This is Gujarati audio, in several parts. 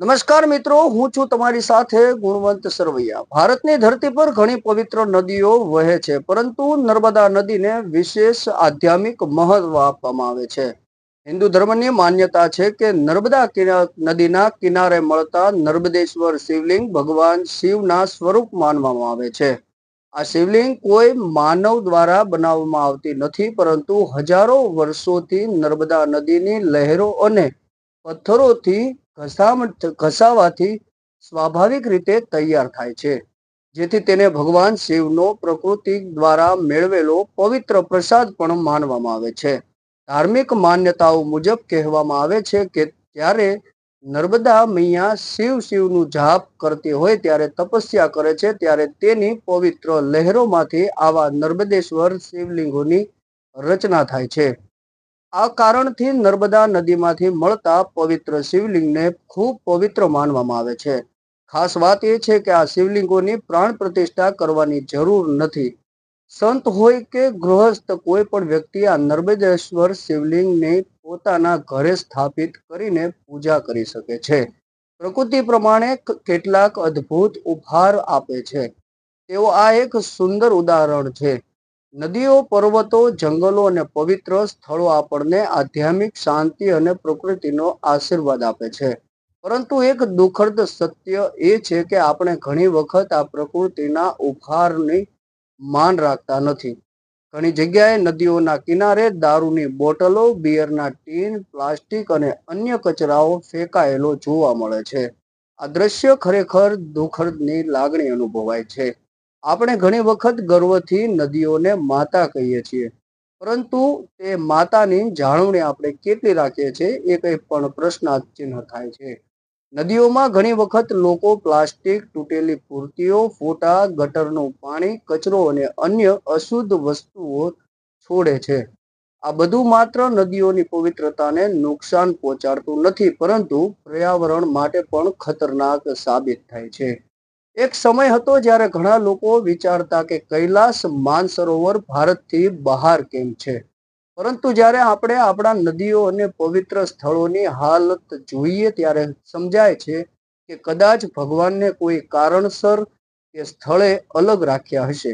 નમસ્કાર મિત્રો, હું છું તમારી સાથે ગુણવંત સરવૈયા. ભારતની ધરતી પર ઘણી પવિત્ર નદીઓ વહે છે, પરંતુ નર્મદા નદીને વિશેષ આધ્યાત્મિક મહત્વ આપવામાં આવે છે. હિન્દુ ધર્મની માન્યતા છે કે નર્મદા નદીના કિનારે મળતા નર્મદેશ્વર શિવલિંગ ભગવાન શિવના સ્વરૂપ માનવામાં આવે છે. આ શિવલિંગ કોઈ માનવ દ્વારા બનાવવામાં આવતી નથી, પરંતુ હજારો વર્ષોથી નર્મદા નદીની લહેરો અને પથ્થરોથી ઘસાવાથી સ્વાભાવિક રીતે તૈયાર થાય છે, જેથી તેને ભગવાન શિવનો પ્રકૃતિ દ્વારા મેળવેલો પવિત્ર પ્રસાદ પણ માનવામાં આવે છે. ધાર્મિક માન્યતાઓ મુજબ કહેવામાં આવે છે કે જ્યારે નર્મદા મૈયા શિવનું જાપ કરતી હોય, ત્યારે તપસ્યા કરે છે, ત્યારે તેની પવિત્ર લહેરોમાંથી આવા નર્મદેશ્વર શિવલિંગોની રચના થાય છે. આ કારણથી નર્મદા નદીમાંથી મળતા પવિત્ર શિવલિંગને ખૂબ પવિત્ર માનવામાં આવે છે. ખાસ વાત એ છે કે આ શિવલિંગોની પ્રાણ પ્રતિષ્ઠા કરવાની જરૂર નથી. સંત હોય કે ગૃહસ્થ, કોઈ પણ વ્યક્તિ આ નર્મદેશ્વર શિવલિંગને પોતાના ઘરે સ્થાપિત કરીને પૂજા કરી શકે છે. પ્રકૃતિ પ્રમાણે કેટલાક અદ્ભુત ઉપહાર આપે છે, તેઓ આ એક સુંદર ઉદાહરણ છે. નદીઓ, પર્વતો, જંગલો અને પવિત્ર સ્થળો આપણને આધ્યાત્મિક શાંતિ અને પ્રકૃતિનો આશીર્વાદ આપે છે. પરંતુ એક દુઃખદ સત્ય એ છે કે આપણે ઘણી વખત આ પ્રકૃતિના ઉપહારની માન રાખતા નથી. ઘણી જગ્યાએ નદીઓના કિનારે દારૂની બોટલો, બિયરના ટીન, પ્લાસ્ટિક અને અન્ય કચરાઓ ફેંકાયેલો જોવા મળે છે. આ દ્રશ્ય ખરેખર દુઃખદની લાગણી અનુભવાય છે. આપણે ઘણી વખત ગર્વથી નદીઓને માતા કહીએ છીએ, પરંતુ તે માતાની જાળવણી આપણે કેટલી રાખીએ છીએ એ કંઈ પણ પ્રશ્નાર્થ થાય છે. નદીઓમાં ઘણી વખત લોકો પ્લાસ્ટિક, તૂટેલી પૂર્તિઓ, ફોટા, ગટરનું પાણી, કચરો અને અન્ય અશુદ્ધ વસ્તુઓ છોડે છે. આ બધું માત્ર નદીઓની પવિત્રતાને નુકસાન પહોંચાડતું નથી, પરંતુ પર્યાવરણ માટે પણ ખતરનાક સાબિત થાય છે. એક સમય હતો જ્યારે ઘણા લોકો વિચારતા કે કૈલાસ માનસરોવર ભારતથી બહાર કેમ છે. પરંતુ જ્યારે આપણે આપણા નદીઓ અને પવિત્ર સ્થળોની હાલત જોઈએ, ત્યારે સમજાય છે કે કદાચ ભગવાનને કોઈ કારણસર તે સ્થળે અલગ રાખ્યા હશે.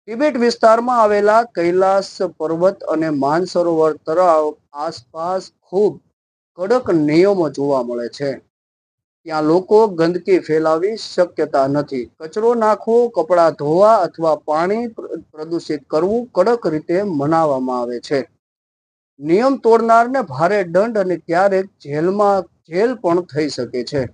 તિબેટ વિસ્તારમાં આવેલા કૈલાસ પર્વત અને માનસરોવર તળાવ આસપાસ ખૂબ કડક નિયમો જોવા મળે છે. ત્યાં લોકો ગંદકી ફેલાવી શક્યતા નથી. કચરો નાખવો, કપડાં ધોવા અથવા પાણી પ્રદૂષિત કરવું કડક રીતે મનાવવામાં આવે છે. નિયમ તોડનારને ભારે દંડ અને ક્યારેક જેલ પણ થઈ શકે છે.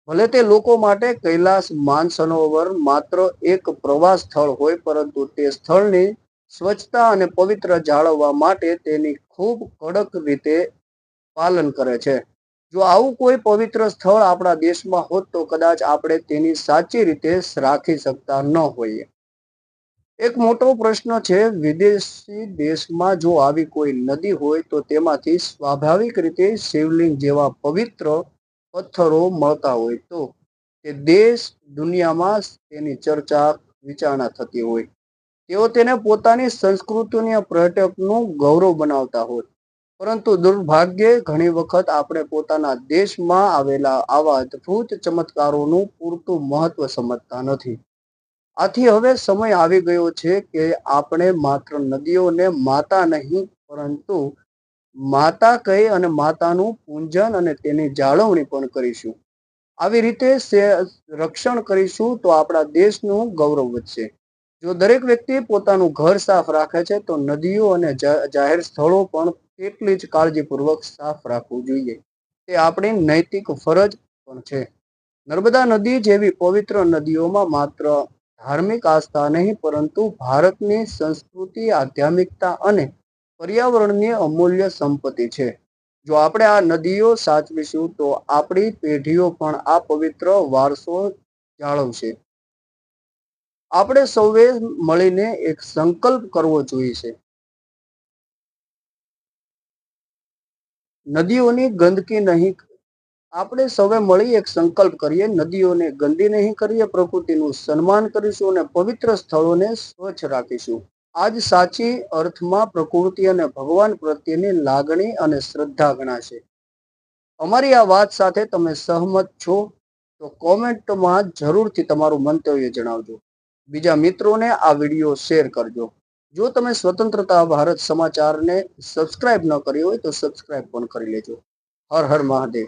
ભલે તે લોકો માટે કૈલાસ માનસરોવર માત્ર એક પ્રવાસ સ્થળ હોય, પરંતુ તે સ્થળની સ્વચ્છતા અને પવિત્ર જાળવવા માટે તેની ખૂબ કડક રીતે પાલન કરે છે. જો આવું કોઈ પવિત્ર સ્થળ આપણા દેશમાં હોત, તો કદાચ આપણે તેની સાચી રીતે રાખી શકતા ન હોઈએ. એક મોટો પ્રશ્ન છે, વિદેશી દેશમાં જો આવી કોઈ નદી હોય તો તેમાંથી સ્વાભાવિક રીતે શિવલિંગ જેવા પવિત્ર પથ્થરો મળતા હોય તો તે દેશ દુનિયામાં તેની ચર્ચા વિચારણા થતી હોય. તેઓ તેને પોતાની સંસ્કૃતિના પર્યટકનું ગૌરવ બનાવતા હોત. પરંતુ દુર્ભાગ્યે ઘણી વખત આપણે પોતાના દેશમાં આવેલા આવા અદ્ભુત ચમત્કારોનું પૂરતું મહત્વ સમજતા નથી. આથી હવે સમય આવી ગયો છે કે આપણે માત્ર નદીઓને માતા નહીં, પરંતુ માતા કહી અને માતાનું પૂજન અને તેની જાળવણી પણ કરીશું. આવી રીતે રક્ષણ કરીશું તો આપણા દેશનું ગૌરવ વધશે. જો દરેક વ્યક્તિ પોતાનું ઘર સાફ રાખે છે, તો નદીઓ અને જાહેર સ્થળો પણ તેટલી જ કાળજીપૂર્વક સાફ રાખવું જોઈએ. તે આપણી નૈતિક ફરજ પણ છે. નર્મદા નદી જેવી પવિત્ર નદીઓમાં માત્ર ધાર્મિક આસ્થા નહીં, પરંતુ ભારતની સંસ્કૃતિ, આધ્યાત્મિકતા અને પર્યાવરણની અમૂલ્ય સંપત્તિ છે. જો આપણે આ નદીઓ સાચવીશું, તો આપણી પેઢીઓ પણ આ પવિત્ર વારસો જાળવશે. આપણે સૌએ મળીને એક સંકલ્પ કરવો જોઈએ. નદીઓની ગંદકી નહીં આપણે સૌએ મળી એક સંકલ્પ કરીએ, નદીઓને ગંદી નહીં કરીએ, પ્રકૃતિનું સન્માન કરીશું અને પવિત્ર સ્થળોને સ્વચ્છ રાખીશું. આજ સાચી અર્થમાં પ્રકૃતિ અને ભગવાન પ્રત્યેની લાગણી અને શ્રદ્ધા ગણાશે. અમારી આ વાત સાથે તમે સહમત છો તો કોમેન્ટમાં જરૂરથી તમારું મંતવ્ય જણાવજો. બીજા મિત્રોને આ વિડીયો શેર કરજો. જો તમે સ્વતંત્રતા ભારત સમાચારને સબસ્ક્રાઇબ ન કરી હોય તો સબસ્ક્રાઇબ પણ કરી લેજો. હર હર મહાદેવ.